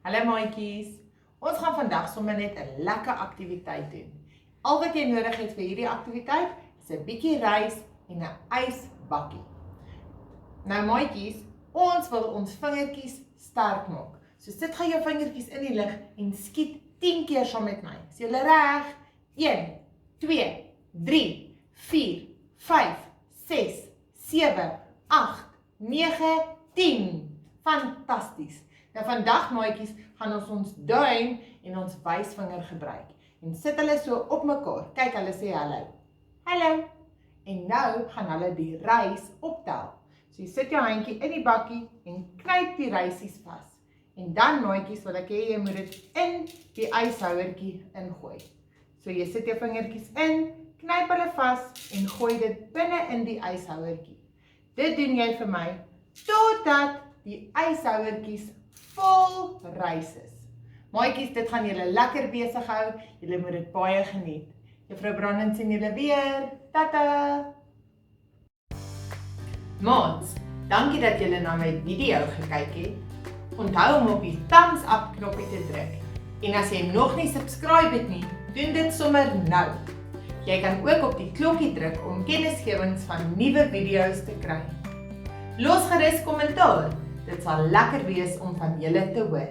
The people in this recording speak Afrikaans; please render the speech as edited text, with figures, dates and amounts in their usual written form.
Hallo maatjies, ons gaan vandag sommer net 'n lekker aktiwiteit doen. Al wat jy nodig het vir hierdie aktiwiteit is 'n bietjie rys en 'n ysbakkie. Nou maatjies, ons wil ons vingertjies sterk maak. So sit gou jou vingertjies in die lug en skiet 10 keer saam met my. Is julle reg? 1, 2, 3, 4, 5, 6, 7, 8, 9, 10. Fantasties. Nou vandag maatjies gaan ons duim en ons wysvinger gebruik. En sit hulle so op mekaar. Kyk, hulle sê hallo. Hallo. En nou gaan hulle die rys optel. So jy sit jou handjie in die bakkie en knyp die rysies vas. En dan maatjies wil ek hê jy moet dit in die yshouertjie ingooi. So jy sit jou vingertjies in, knyp hulle vas en gooi dit binne in die yshouertjie. Dit doen jy vir my totdat die yshouertjies vol rys is. Maatjies, dit gaan julle lekker besig hou. Julle moet dit baie geniet. Juffrou Brandon sien julle weer. Tata! Maats, dankie dat julle na my video gekyk het. Onthou om op die thumbs up knoppie te druk. En as jy nog nie subscribe het nie, doen dit sommer nou. Jy kan ook op die klokkie druk om kennisgewings van nuwe video's te kry. Los gerus kommentaar. Dit sal lekker wees om van julle te hoor.